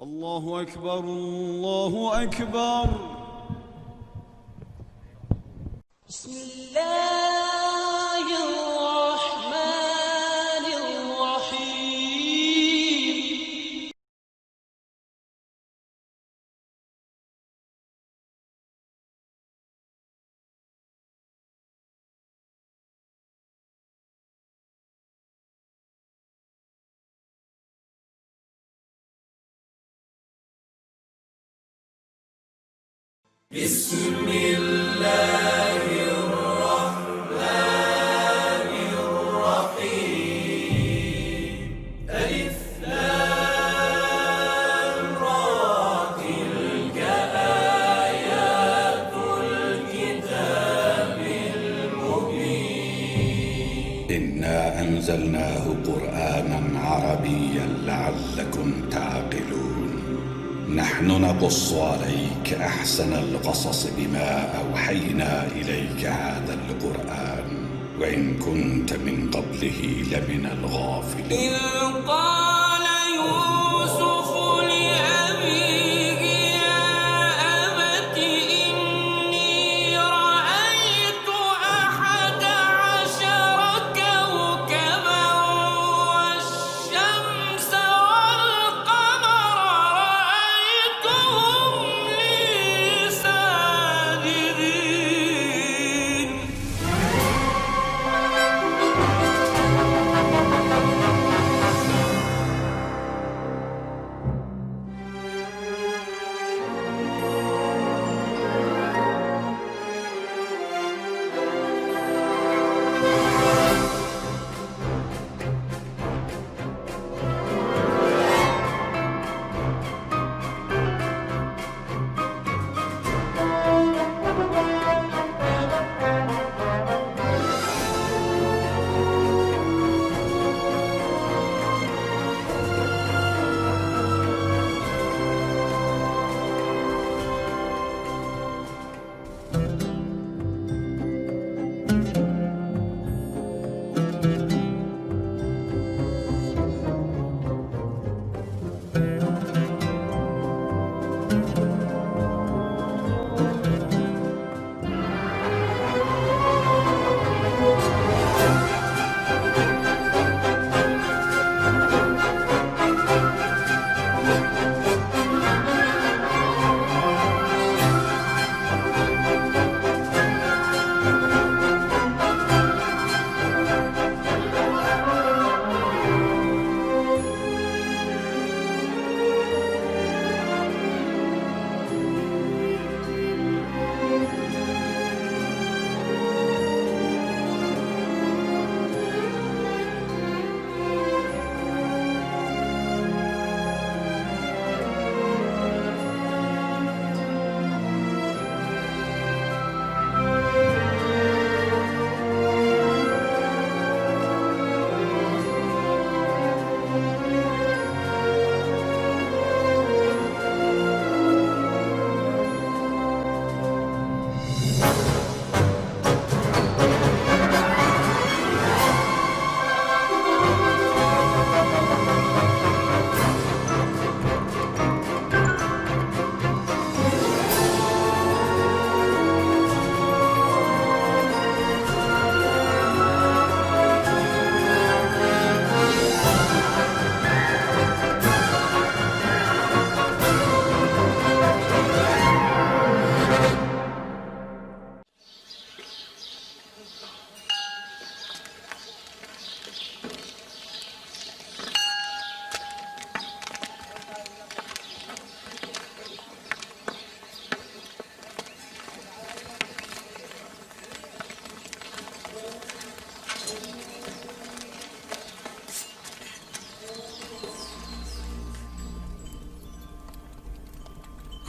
الله أكبر الله أكبر. بسم الله الرحمن الرحيم. بسم الله الرحمن الرحيم. ألف لام را تلك آيات الكتاب المبين. إنا أنزلناه قرآنا عربيا لعلكم تعقلون. نحن نقص عليك أحسن القصص بما أوحينا إليك هذا القرآن وإن كنت من قبله لمن الغافلين. إذ قال يوسف لأبيه يا أبت إني رأيت 11 كوكبا والشمس والقمر رأيتهم لي ساجدين.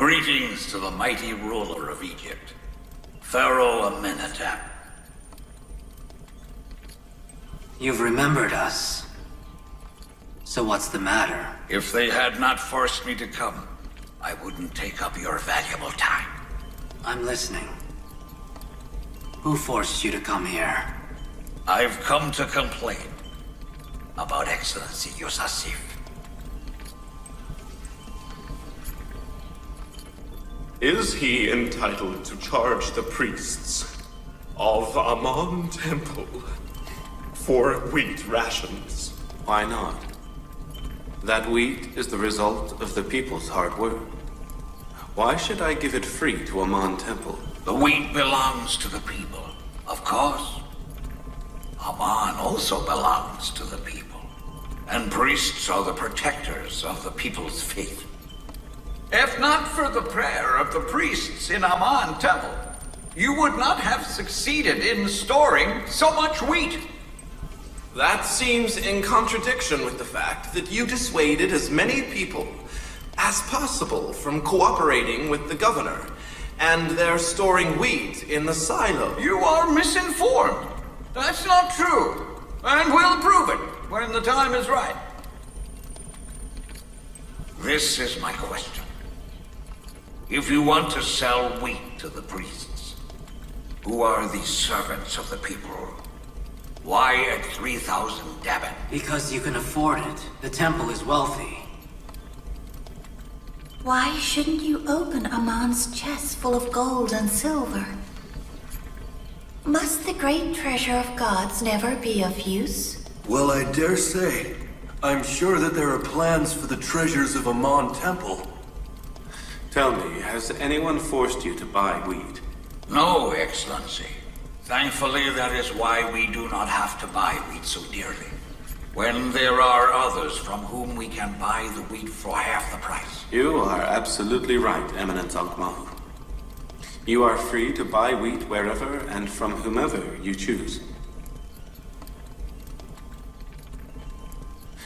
Greetings to the mighty ruler of Egypt, Pharaoh Amenhotep. You've remembered us. So what's the matter? If they had not forced me to come, I wouldn't take up your valuable time. I'm listening. Who forced you to come here? I've come to complain about Excellency Yusasif. Is he entitled to charge the priests of Amon Temple for wheat rations? Why not? That wheat is the result of the people's hard work. Why should I give it free to Amon Temple? The wheat belongs to the people, of course. Amon also belongs to the people. And priests are the protectors of the people's faith. If not for the prayer of the priests in Amon Temple, you would not have succeeded in storing so much wheat. That seems in contradiction with the fact that you dissuaded as many people as possible from cooperating with the governor, and they're storing wheat in the silo. You are misinformed. That's not true, and we'll prove it when the time is right. This is my question. If you want to sell wheat to the priests, who are the servants of the people, why at 3,000 Dabin? Because you can afford it. The temple is wealthy. Why shouldn't you open Amon's chest full of gold and silver? Must the great treasure of gods never be of use? Well, I dare say. I'm sure that there are plans for the treasures of Amon Temple. Tell me, has anyone forced you to buy wheat? No, Excellency. Thankfully, that is why we do not have to buy wheat so dearly. When there are others from whom we can buy the wheat for half the price. You are absolutely right, Eminence Ankh-Mahu. You are free to buy wheat wherever and from whomever you choose.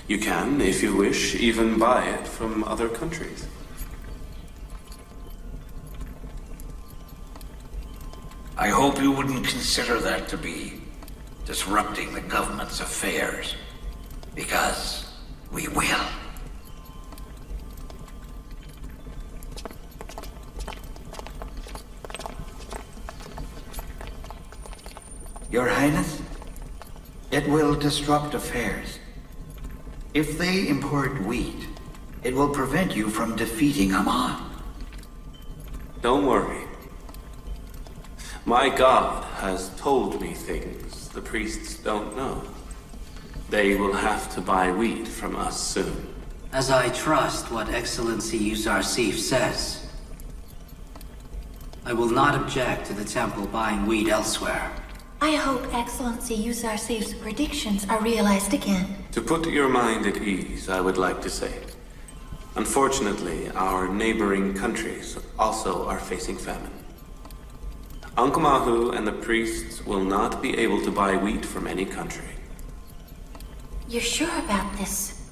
You can, if you wish, even buy it from other countries. I hope you wouldn't consider that to be disrupting the government's affairs, because we will. Your Highness, it will disrupt affairs. If they import wheat, it will prevent you from defeating Amon. Don't worry. My God has told me things the priests don't know. They will have to buy wheat from us soon. As I trust what Excellency Yuzar Sif says, I will not object to the temple buying wheat elsewhere. I hope Excellency Yuzar Sif's predictions are realized again. To put your mind at ease, I would like to say, unfortunately, our neighboring countries also are facing famine. Ankh-Mahu and the priests will not be able to buy wheat from any country. You're sure about this?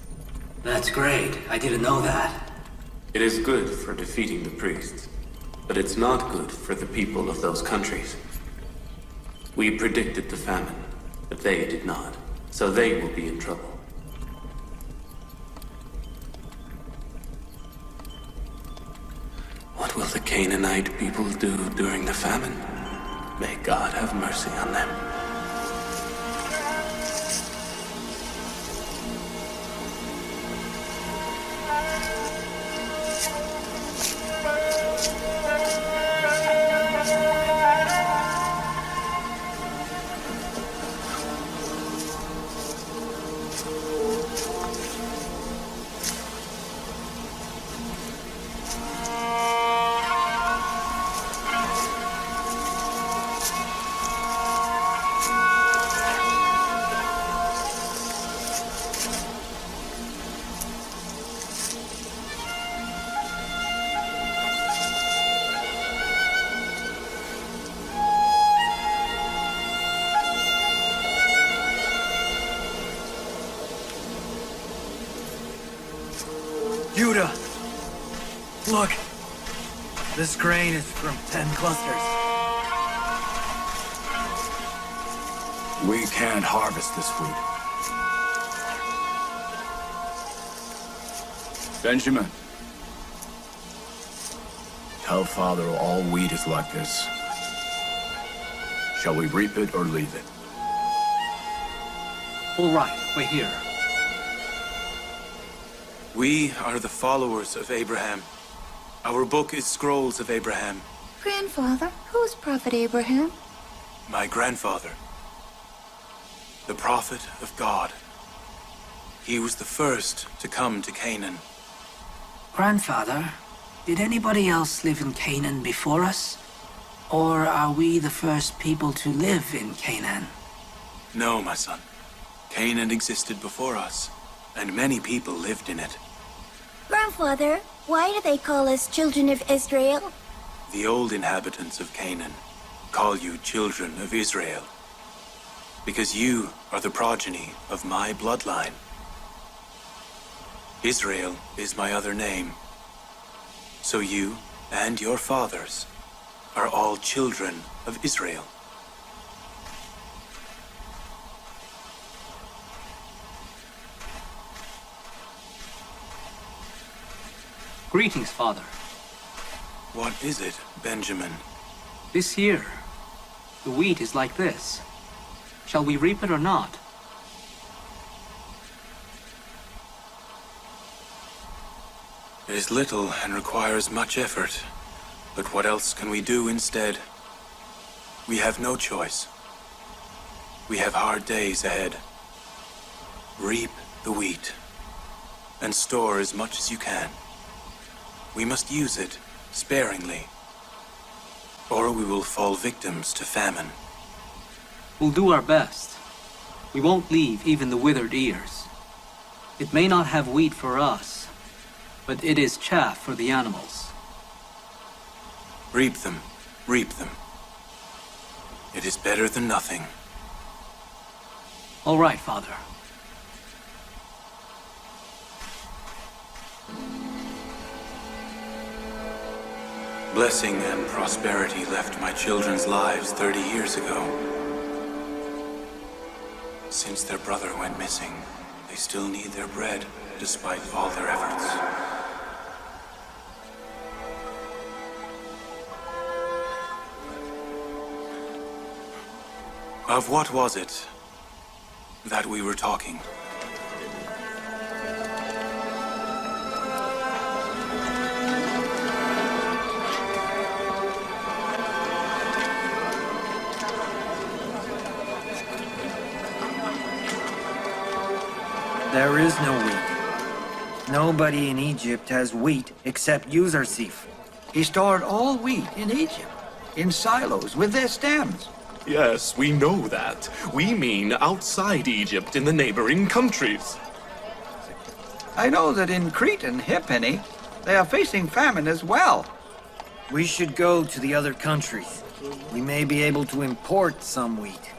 That's great. I didn't know that. It is good for defeating the priests, but it's not good for the people of those countries. We predicted the famine, but they did not, so they will be in trouble. What will the Canaanite people do during the famine? May God have mercy on them. Judah! Look! This grain is from 10 clusters. We can't harvest this wheat. Benjamin. Tell Father all wheat is like this. Shall we reap it or leave it? All right, we're here. We are the followers of Abraham. Our book is Scrolls of Abraham. Grandfather, who's Prophet Abraham? My grandfather. The prophet of God. He was the first to come to Canaan. Grandfather, did anybody else live in Canaan before us? Or are we the first people to live in Canaan? No, my son. Canaan existed before us, and many people lived in it. Grandfather, why do they call us children of Israel? The old inhabitants of Canaan call you children of Israel, because you are the progeny of my bloodline. Israel is my other name. So you and your fathers are all children of Israel. Greetings, Father. What is it, Benjamin? This here. The wheat is like this. Shall we reap it or not? It is little and requires much effort. But what else can we do instead? We have no choice. We have hard days ahead. Reap the wheat, and store as much as you can. We must use it sparingly, or we will fall victims to famine. We'll do our best. We won't leave even the withered ears. It may not have wheat for us, but it is chaff for the animals. Reap them, reap them. It is better than nothing. All right, Father. Blessing and prosperity left my children's lives 30 years ago. Since their brother went missing, they still need their bread, despite all their efforts. Of what was it that we were talking? There is no wheat. Nobody in Egypt has wheat except Uzarsif. He stored all wheat in Egypt, in silos with their stems. Yes, we know that. We mean outside Egypt in the neighboring countries. I know that in Crete and Hippene, they are facing famine as well. We should go to the other countries. We may be able to import some wheat.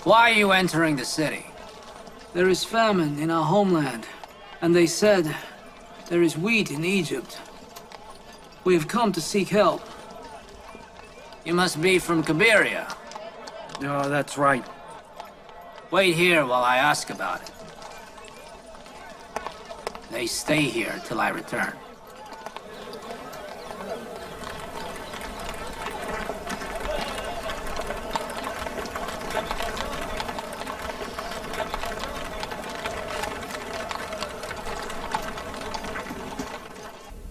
Why are you entering the city? There is famine in our homeland, and they said there is wheat in Egypt. We have come to seek help. You must be from Cabiria. Oh, that's right. Wait here while I ask about it. They stay here till I return.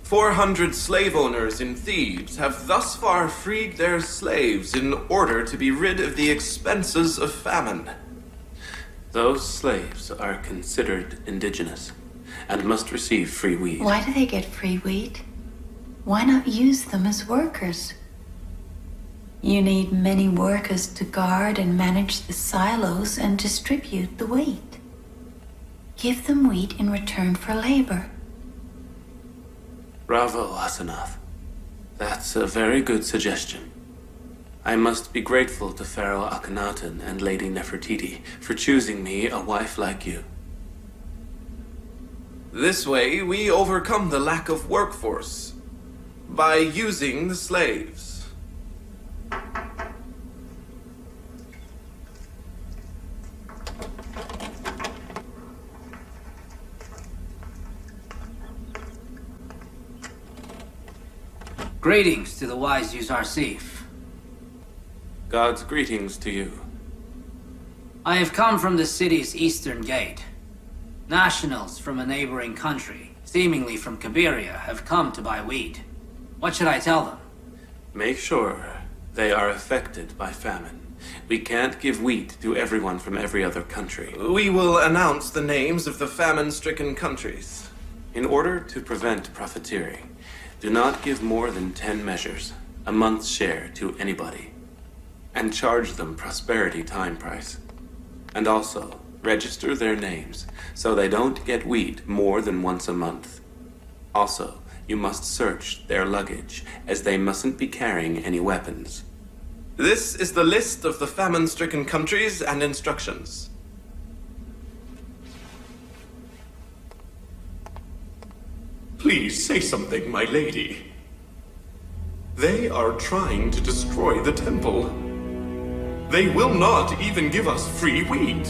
"400 slave owners in Thebes have thus far freed their slaves in order to be rid of the expenses of famine." Those slaves are considered indigenous and must receive free wheat. Why do they get free wheat? Why not use them as workers? You need many workers to guard and manage the silos and distribute the wheat. Give them wheat in return for labor. Bravo, Asenath. That's a very good suggestion. I must be grateful to Pharaoh Akhenaten and Lady Nefertiti for choosing me a wife like you. This way, we overcome the lack of workforce by using the slaves. Greetings to the wise Yuzarsif. God's greetings to you. I have come from the city's eastern gate. Nationals from a neighboring country, seemingly from Kabiria, have come to buy wheat. What should I tell them? Make sure they are affected by famine. We can't give wheat to everyone from every other country. We will announce the names of the famine-stricken countries. In order to prevent profiteering, do not give more than 10 measures, a month's share, to anybody. And charge them prosperity time price. And also, register their names, so they don't get wheat more than once a month. Also, you must search their luggage, as they mustn't be carrying any weapons. This is the list of the famine-stricken countries and instructions. Please say something, my lady. They are trying to destroy the temple. They will not even give us free wheat.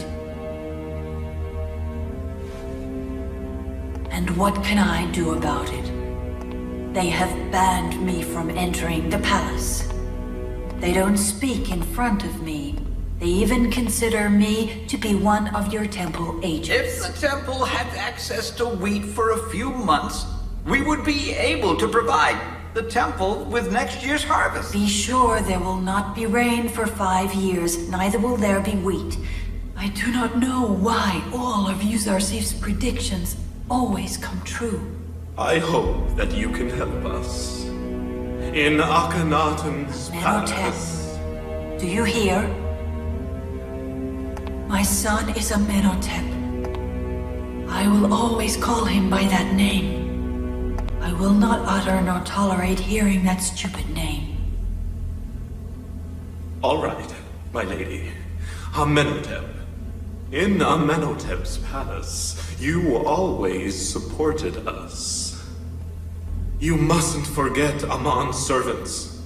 And what can I do about it? They have banned me from entering the palace. They don't speak in front of me. They even consider me to be one of your temple agents. If the temple had access to wheat for a few months, we would be able to provide the temple with next year's harvest. Be sure there will not be rain for 5 years, neither will there be wheat. I do not know why all of Yuzarsif's predictions always come true. I hope that you can help us. In Akhenaten's palace. Do you hear? My son is a Menotep. I will always call him by that name. I will not utter nor tolerate hearing that stupid name. All right, my lady. Amenhotep. In Amenhotep's palace, you always supported us. You mustn't forget Amon's servants.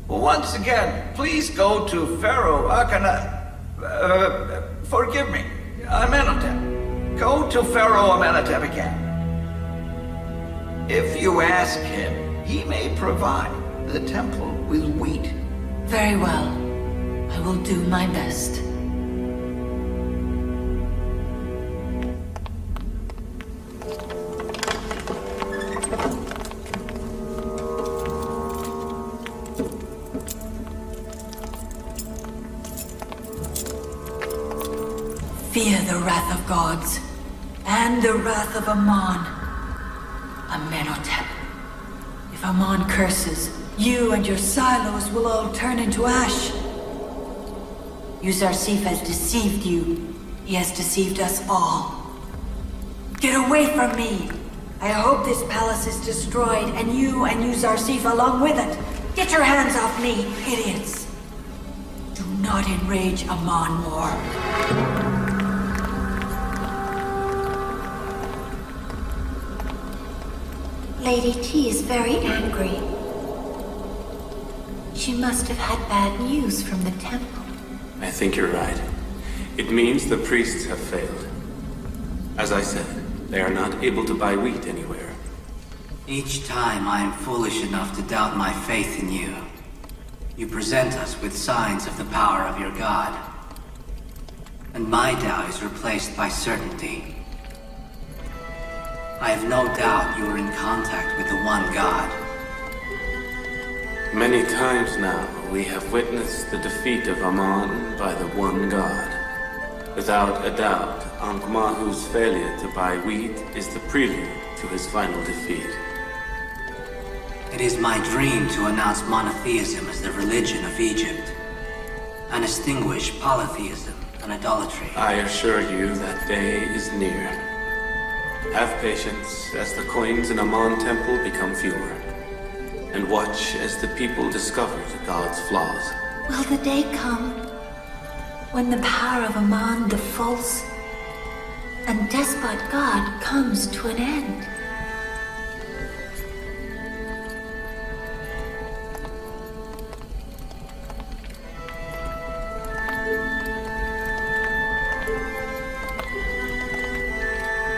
Once again, please go to Pharaoh Akhenaten. Forgive me, Amenhotep. Go to Pharaoh Amenhotep again. If you ask him, he may provide the temple with wheat. Very well. I will do my best. Fear the wrath of gods, and the wrath of Amon. Amenhotep. If Amon curses, you and your silos will all turn into ash. Yuzarsif has deceived you. He has deceived us all. Get away from me! I hope this palace is destroyed, and you and Yuzarsif along with it. Get your hands off me, idiots! Do not enrage Amon more. Lady T is very angry. She must have had bad news from the temple. I think you're right. It means the priests have failed. As I said, they are not able to buy wheat anywhere. Each time I am foolish enough to doubt my faith in you, you present us with signs of the power of your god. And my doubt is replaced by certainty. I have no doubt you are in contact with the one God. Many times now, we have witnessed the defeat of Amon by the one God. Without a doubt, Ankh-Mahu's failure to buy wheat is the prelude to his final defeat. It is my dream to announce monotheism as the religion of Egypt, and extinguish polytheism and idolatry. I assure you that day is near. Have patience as the coins in Amon Temple become fewer, and watch as the people discover the god's flaws. Will the day come when the power of Amon, the false and despot god, comes to an end?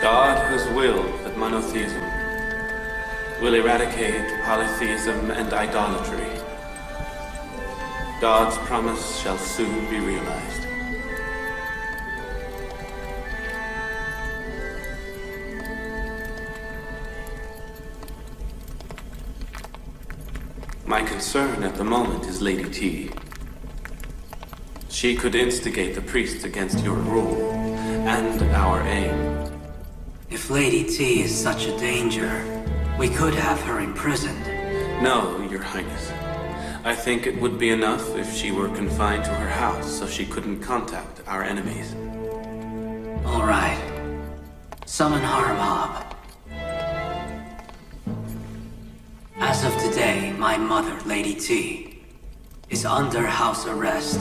God has willed that monotheism will eradicate polytheism and idolatry. God's promise shall soon be realized. My concern at the moment is Lady T. She could instigate the priests against your rule and our aim. If Lady T is such a danger, we could have her imprisoned. No, Your Highness. I think it would be enough if she were confined to her house so she couldn't contact our enemies. All right. Summon Harmab. As of today, my mother, Lady T, is under house arrest.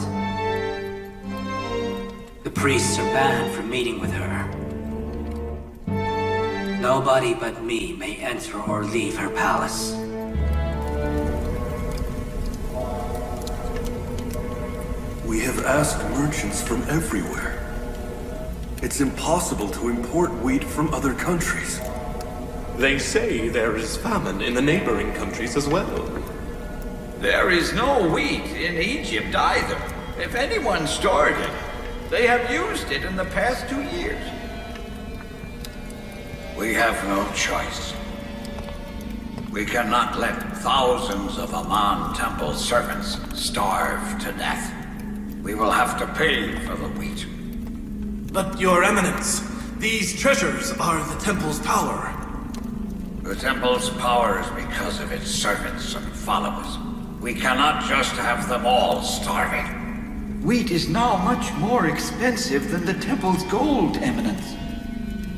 The priests are banned from meeting with her. Nobody but me may enter or leave her palace. We have asked merchants from everywhere. It's impossible to import wheat from other countries. They say there is famine in the neighboring countries as well. There is no wheat in Egypt either. If anyone stored it, they have used it in the past 2 years. We have no choice. We cannot let thousands of Amon Temple servants starve to death. We will have to pay for the wheat. But, Your Eminence, these treasures are the Temple's power. The Temple's power is because of its servants and followers. We cannot just have them all starving. Wheat is now much more expensive than the Temple's gold, Eminence.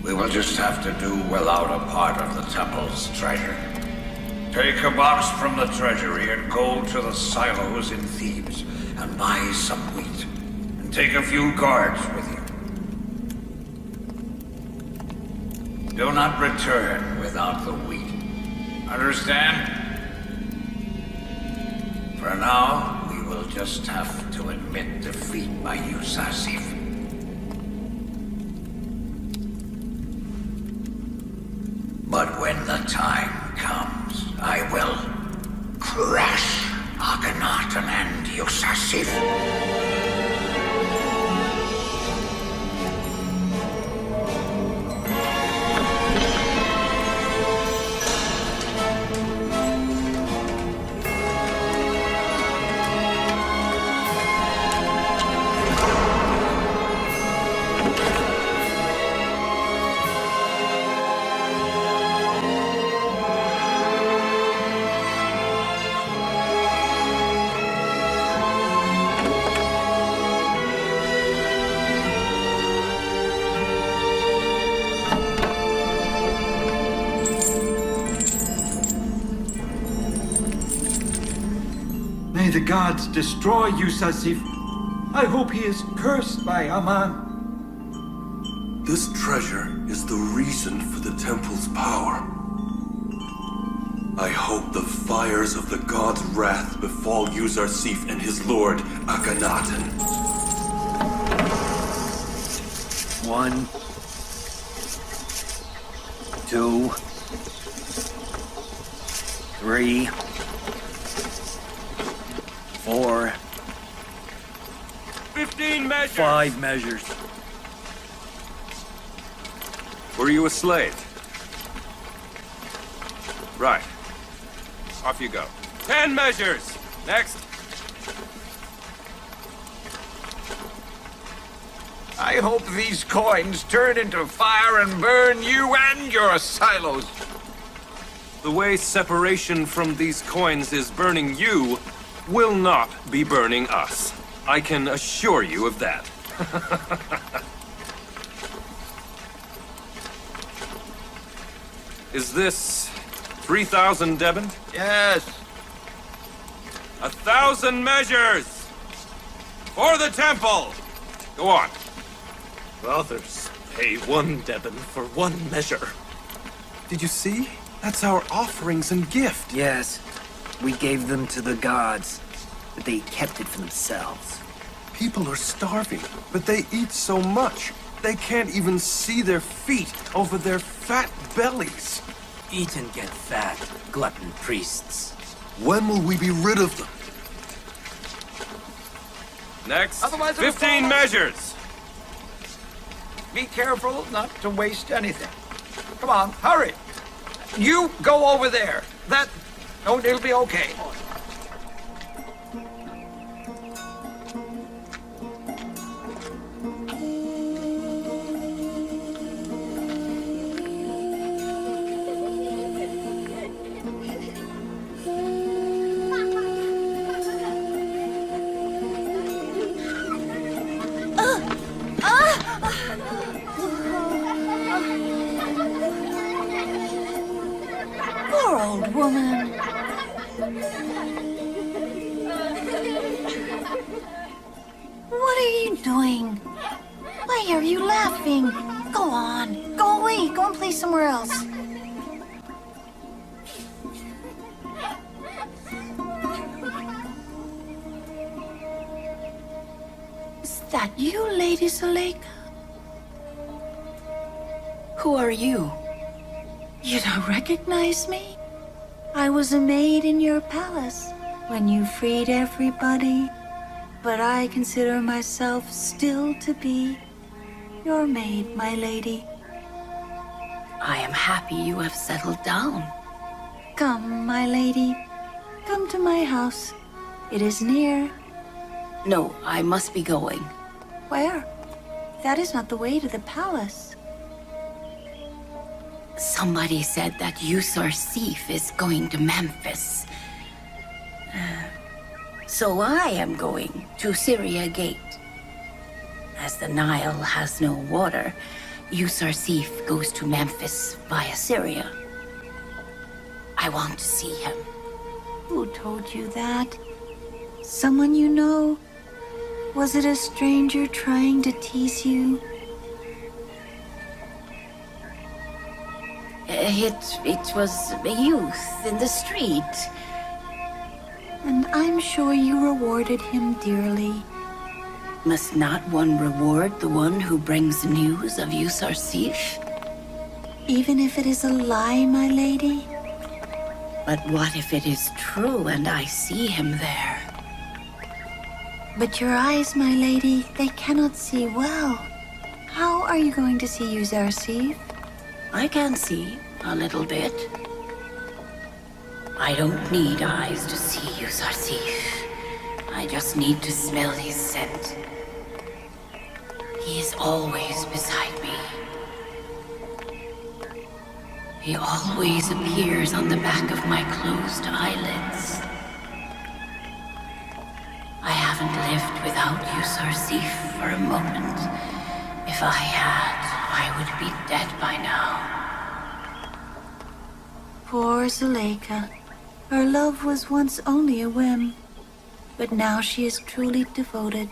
We will just have to do without a part of the Temple's treasure. Take a box from the treasury and go to the silos in Thebes and buy some wheat. And take a few guards with you. Do not return without the wheat. Understand? For now, we will just have to admit defeat by you, Sasif. But when the time comes, I will crush Akhenaten and Yusasif. May the gods destroy Yusasif. I hope he is cursed by Aman. This treasure is the reason for the temple's power. I hope the fires of the god's wrath befall Yuzarsif and his lord, Akhenaten. 1, 2, 3, 4, 15 measures! 5 measures. Were you a slave? Right. Off you go. 10 measures! Next. I hope these coins turn into fire and burn you and your silos. The way separation from these coins is burning you will not be burning us. I can assure you of that. Is this 3,000 Debon? Yes. 1,000 measures! For the temple! Go on. Others pay 1 Debon for 1 measure. Did you see? That's our offerings and gift. Yes. We gave them to the gods, but they kept it for themselves. People are starving, but they eat so much. They can't even see their feet over their fat bellies. Eat and get fat, glutton priests. When will we be rid of them? Next, Otherwise it'll 15 fall. measures! Be careful not to waste anything. Come on, hurry. You go over there. Oh, it'll be okay. Poor old woman. What are you doing? Why are you laughing? Go on. Go away. Go and play somewhere else. Is that you, Lady Zuleika? Who are you? You don't recognize me? I was a maid in your palace when you freed everybody, but I consider myself still to be your maid, my lady. I am happy you have settled down. Come, my lady. Come to my house. It is near. No, I must be going. Where? That is not the way to the palace. Somebody said that Usarsif is going to Memphis. So I am going to Syria Gate. As the Nile has no water, Usarsif goes to Memphis via Syria. I want to see him. Who told you that? Someone you know? Was it a stranger trying to tease you? It was a youth in the street. And I'm sure you rewarded him dearly. Must not one reward the one who brings news of Usarsif? Even if it is a lie, my lady? But what if it is true and I see him there? But your eyes, my lady, they cannot see well. How are you going to see Usarsif? I can see a little bit. I don't need eyes to see Usarsif. I just need to smell his scent. He is always beside me. He always appears on the back of my closed eyelids. I haven't lived without Usarsif for a moment. If I had, I would be dead by now. Poor Zuleika. Her love was once only a whim, but now she is truly devoted.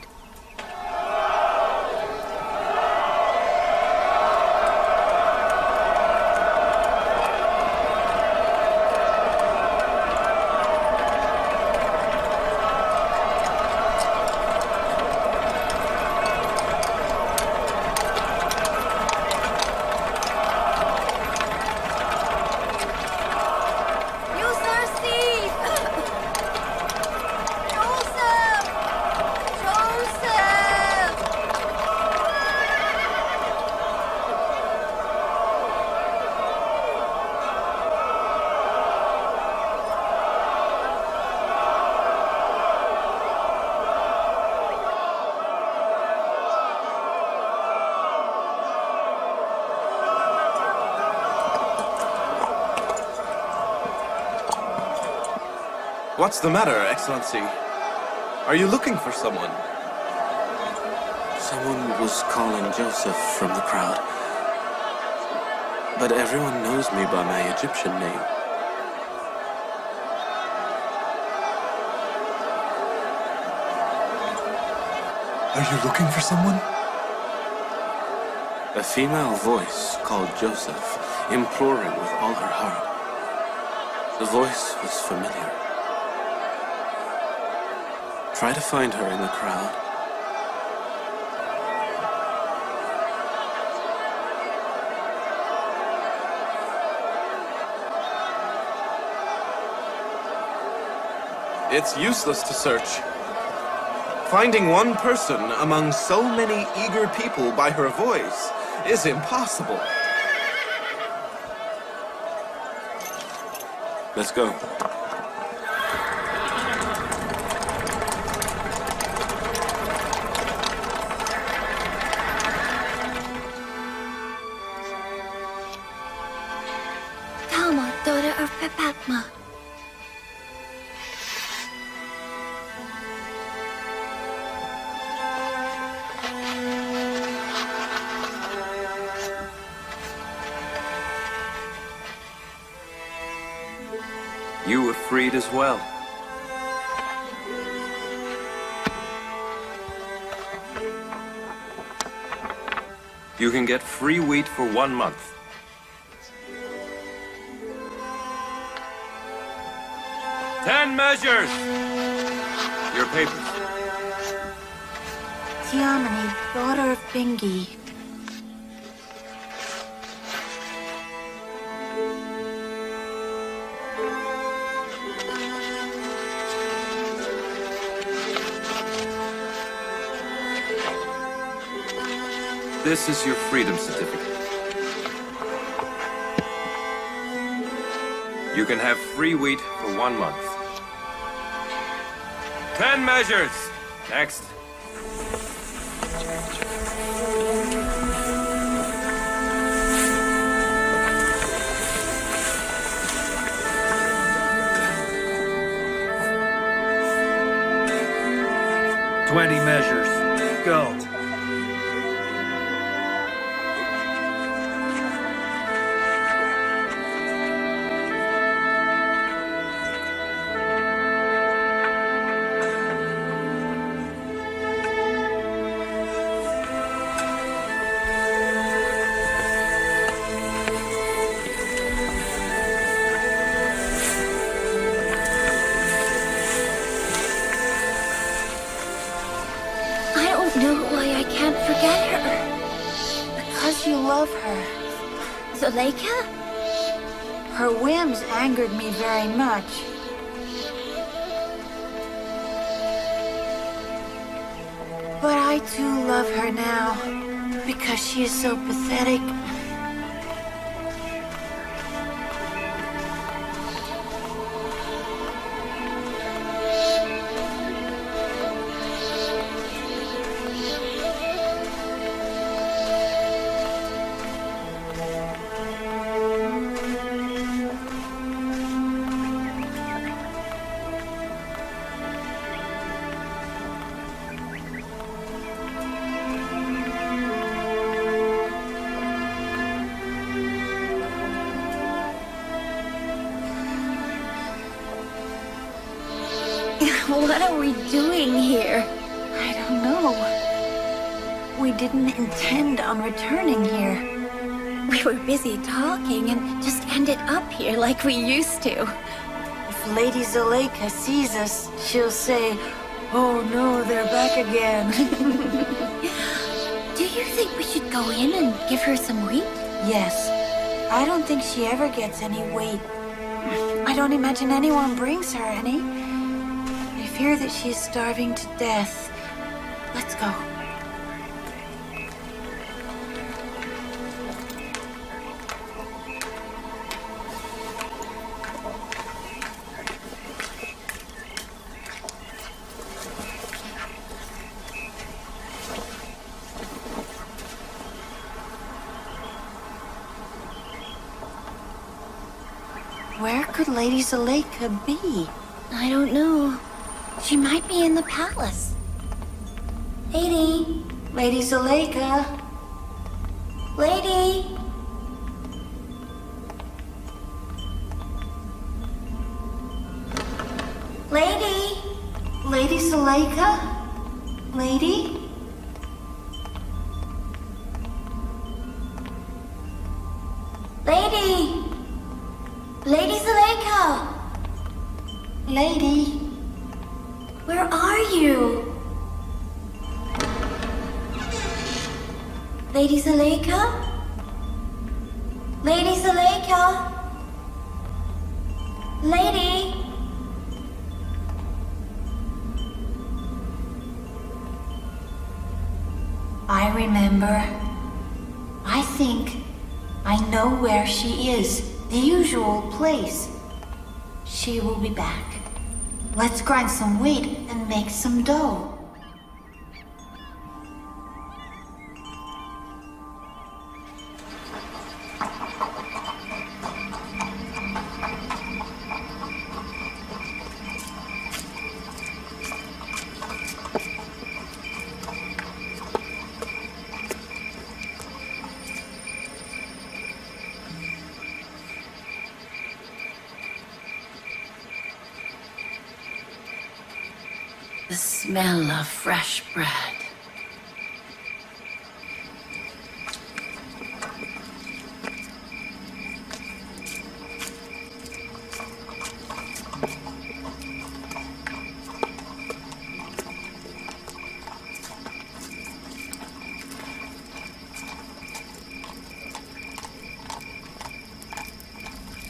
What's the matter, Excellency? Are you looking for someone? Someone was calling Joseph from the crowd. But everyone knows me by my Egyptian name. Are you looking for someone? A female voice called Joseph, imploring with all her heart. The voice was familiar. Try to find her in the crowd. It's useless to search. Finding one person among so many eager people by her voice is impossible. Let's go. Talma, daughter of Pepatma. You were freed as well. You can get free wheat for 1 month. Ten measures! Your papers. Tiamani, daughter of Bingi. This is your freedom certificate. You can have free wheat for 1 month. 10 measures! Next. "20 measures. Go." I don't know why I can't forget her. Because you love her. Zuleika? Her whims angered me very much. But I too love her now, because she is so pathetic. What are we doing here? I don't know. We didn't intend on returning here. We were busy talking and just ended up here like we used to. If Lady Zuleika sees us, she'll say, "Oh no, they're back again." Do you think we should go in and give her some wheat? Yes. I don't think she ever gets any wheat. I don't imagine anyone brings her any. I fear that she is starving to death. Let's go. Where could Lady Zuleika be? I don't know. She might be in the palace. Lady, Lady Zuleika? Lady? Lady? Lady Zuleika? Lady? Lady! Lady Zuleika! Lady? Where are you? Lady Zuleika? Lady Zuleika? Lady? I remember. I think I know where she is. The usual place. She will be back. Let's grind some wheat and make some dough. The smell of fresh bread.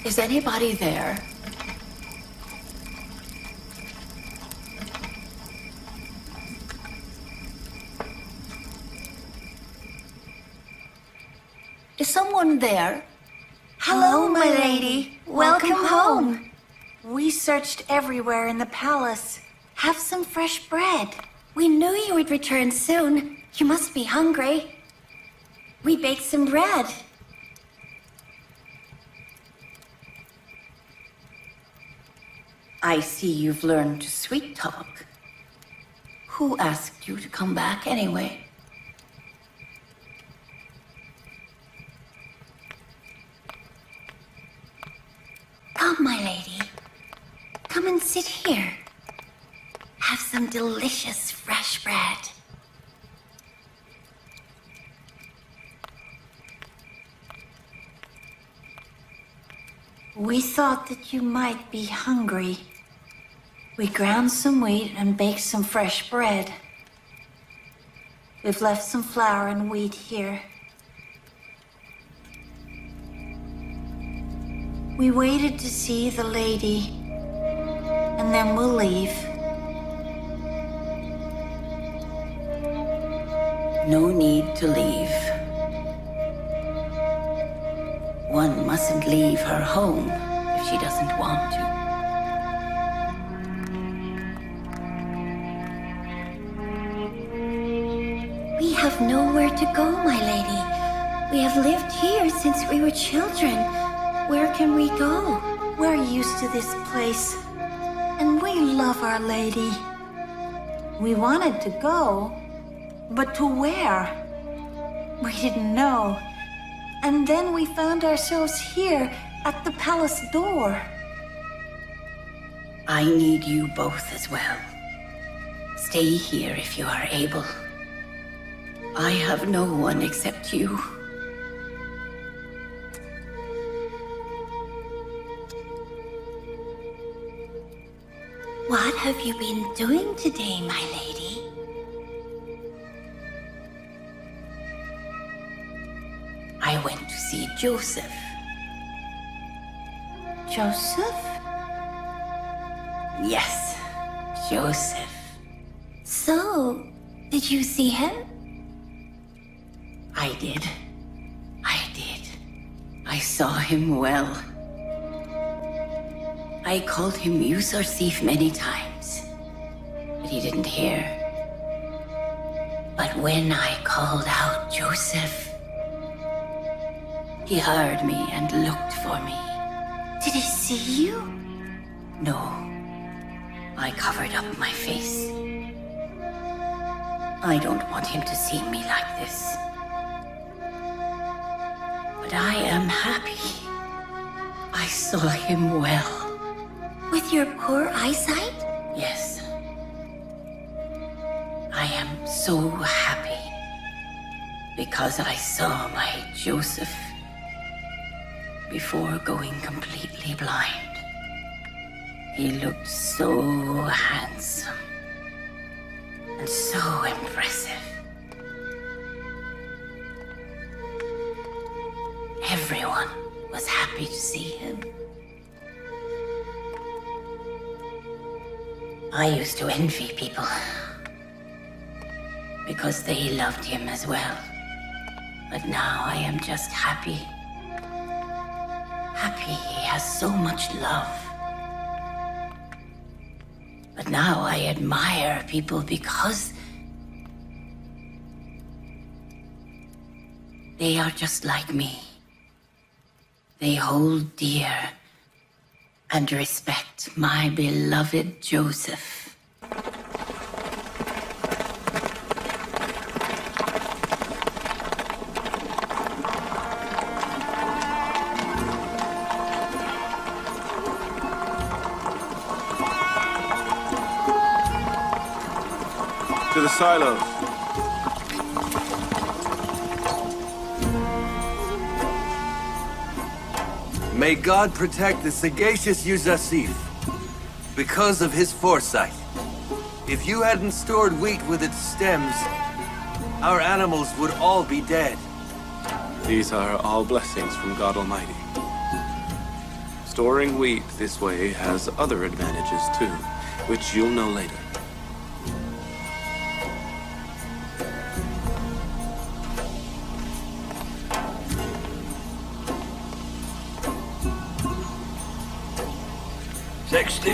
Is anybody there? Is someone there? Hello, my lady. Welcome home. We searched everywhere in the palace. Have some fresh bread. We knew you would return soon. You must be hungry. We baked some bread. I see you've learned to sweet talk. Who asked you to come back anyway? Come, my lady. Come and sit here. Have some delicious fresh bread. We thought that you might be hungry. We ground some wheat and baked some fresh bread. We've left some flour and wheat here. We waited to see the lady, and then we'll leave. No need to leave. One mustn't leave her home if she doesn't want to. We have nowhere to go, my lady. We have lived here since we were children. Where can we go? We're used to this place, and we love Our Lady. We wanted to go, but to where? We didn't know. And then we found ourselves here at the palace door. I need you both as well. Stay here if you are able. I have no one except you. What have you been doing today, my lady? I went to see Joseph. Joseph? Yes, Joseph. So, did you see him? I did. I saw him well. I called him Usarsif many times, but he didn't hear. But when I called out Joseph, he heard me and looked for me. Did he see you? No. I covered up my face. I don't want him to see me like this. But I am happy. I saw him well. With your poor eyesight? Yes. I am so happy because I saw my Joseph before going completely blind. He looked so handsome and so impressive. Everyone was happy to see him. I used to envy people because they loved him as well. But now I am just happy. Happy he has so much love. But now I admire people because they are just like me. They hold dear and respect my beloved Joseph. To the silos. May God protect the sagacious Yuzasif. Because of his foresight. If you hadn't stored wheat with its stems, our animals would all be dead. These are all blessings from God Almighty. Storing wheat this way has other advantages too, which you'll know later.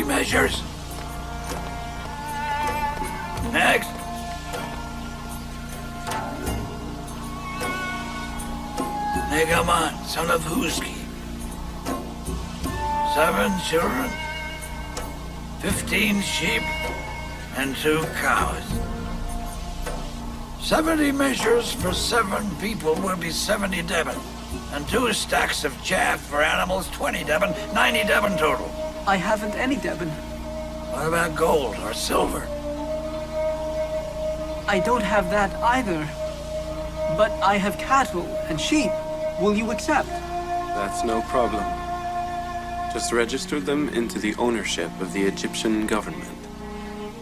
Measures. Next. Negaman, son of Husky. 7 children, 15 sheep, and 2 cows. 70 measures for 7 people will be 70 Devon, and 2 stacks of chaff for animals, 20 Devon, 90 Devon total. I haven't any Devon. What about gold or silver? I don't have that either. But I have cattle and sheep. Will you accept? That's no problem. Just register them into the ownership of the Egyptian government.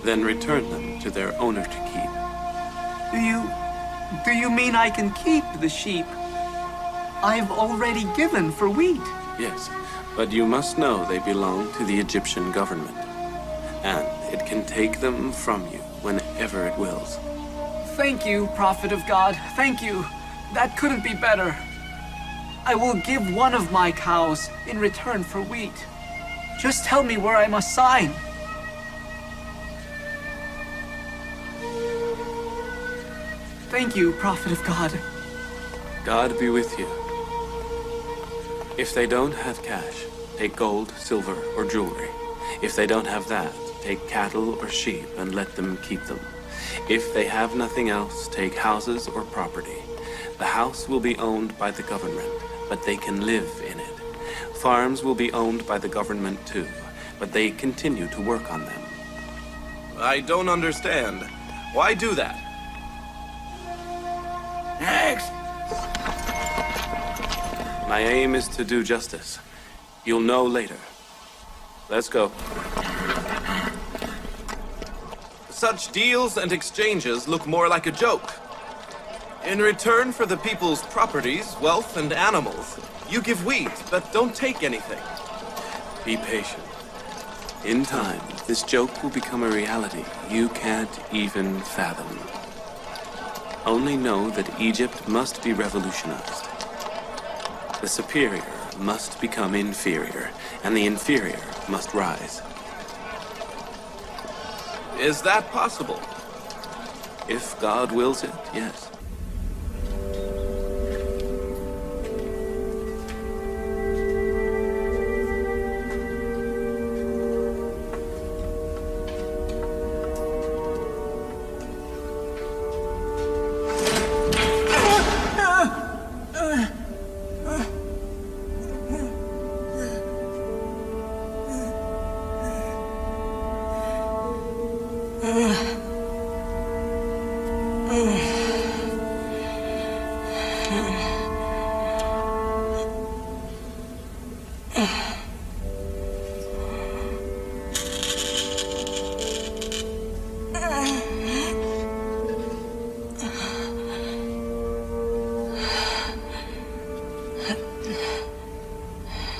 Then return them to their owner to keep. Do you mean I can keep the sheep? I've already given for wheat. Yes, but you must know they belong to the Egyptian government. And it can take them from you whenever it wills. Thank you, Prophet of God. Thank you. That couldn't be better. I will give one of my cows in return for wheat. Just tell me where I must sign. Thank you, Prophet of God. God be with you. If they don't have cash, take gold, silver, or jewelry. If they don't have that, take cattle or sheep and let them keep them. If they have nothing else, take houses or property. The house will be owned by the government, but they can live in it. Farms will be owned by the government too, but they continue to work on them. I don't understand. Why do that? Next. My aim is to do justice. You'll know later. Let's go. Such deals and exchanges look more like a joke. In return for the people's properties, wealth, and animals, you give wheat, but don't take anything. Be patient. In time, this joke will become a reality you can't even fathom. Only know that Egypt must be revolutionized. The superior must become inferior, and the inferior must rise. Is that possible? If God wills it, yes.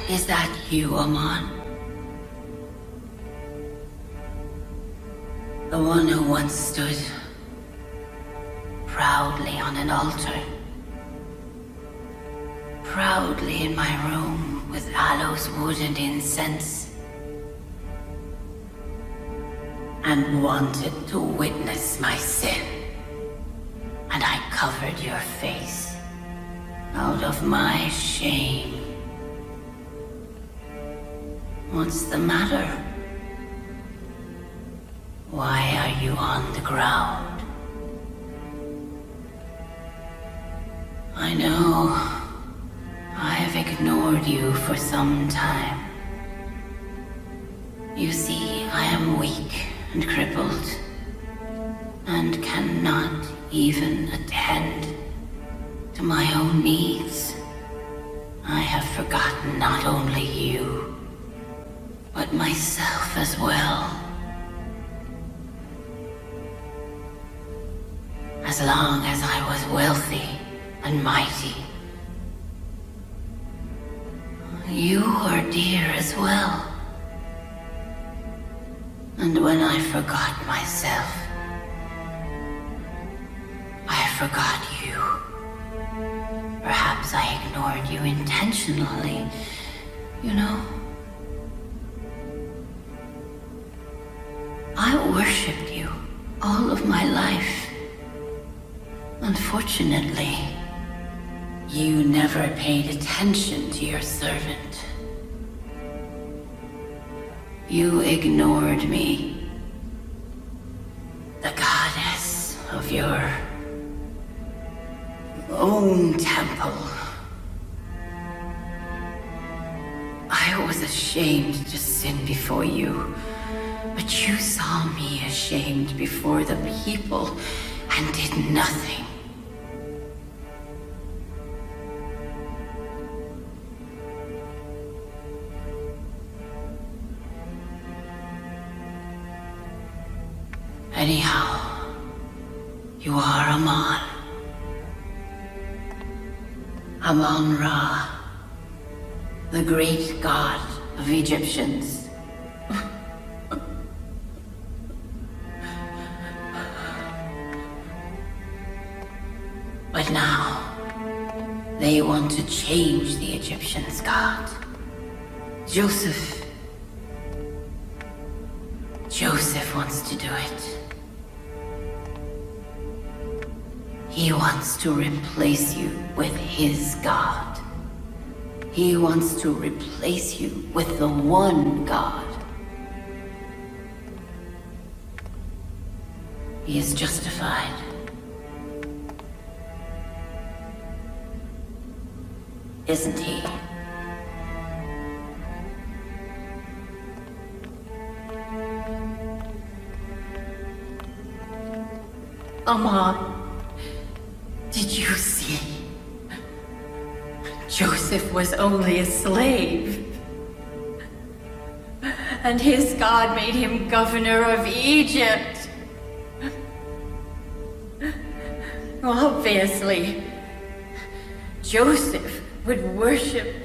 Is that you, Amon? The one who once stood proudly on an altar. Proudly in my room with aloes wood and incense. And wanted to witness my sin. And I covered your face out of my shame. What's the matter? Why are you on the ground? I know I've ignored you for some time. You see, I am weak and crippled, and cannot even attend to my own needs. I have forgotten not only you, but myself as well. As long as I was wealthy and mighty, you were dear as well. And when I forgot myself, I forgot you. Perhaps I ignored you intentionally, you know. I worshipped you all of my life. Unfortunately, you never paid attention to your servant. You ignored me, the goddess of your own temple. I was ashamed to sin before you, but you saw me ashamed before the people and did nothing. Anyhow, you are Amon. Amon-Ra, the great god of Egyptians. But now, they want to change the Egyptians' god. Joseph wants to do it. He wants to replace you with his god. He wants to replace you with the one god. He is justified. Isn't he? Amon, did you see? Joseph was only a slave. And his God made him governor of Egypt. Obviously, Joseph would worship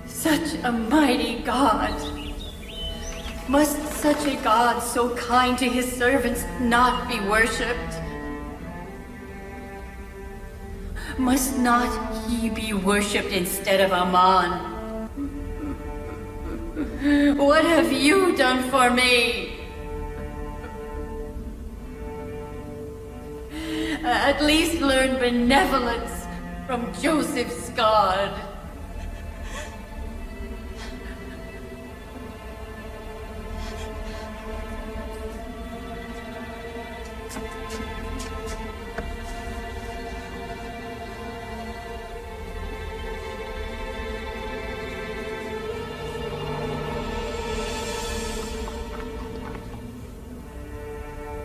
such a mighty God. Must such a God so kind to his servants not be worshipped? Must not he be worshipped instead of Amon? What have you done for me? At least learn benevolence from Joseph's God.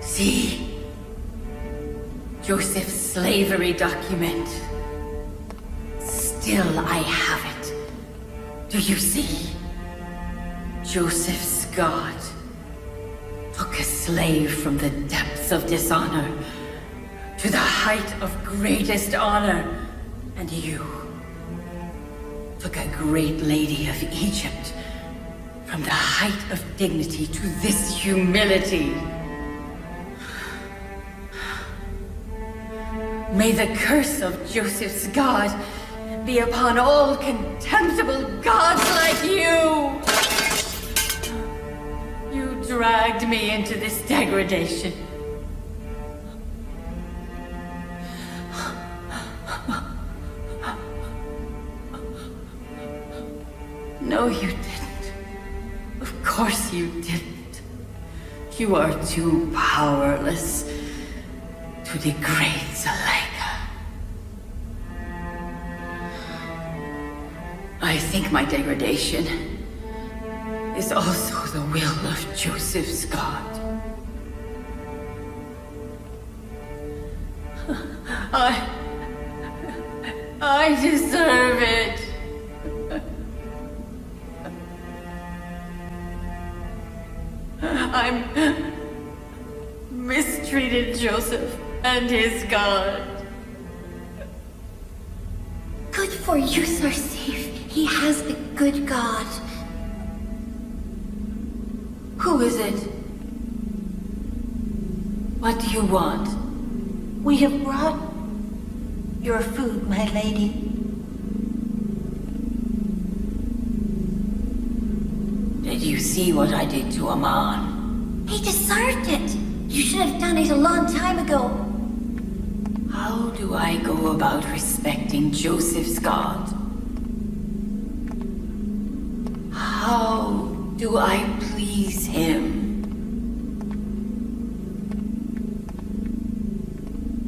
See? Joseph's slavery document. Still, I have it. Do you see? Joseph's God took a slave from the depths of dishonor to the height of greatest honor, and you took a great lady of Egypt from the height of dignity to this humility. May the curse of Joseph's God be upon all contemptible gods like you! You dragged me into this degradation. No, you didn't. Of course you didn't. You are too powerless to degrade Zuleika. I think my degradation is also the will of Joseph's God. I deserve it. I'm mistreated Joseph and his God. Good for you, Sarsif. He has a good God. Who is it? What do you want? We have brought your food, my lady. Did you see what I did to Aman? He deserved it. You should have done it a long time ago. How do I go about respecting Joseph's God? How do I please him?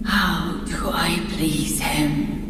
How do I please him?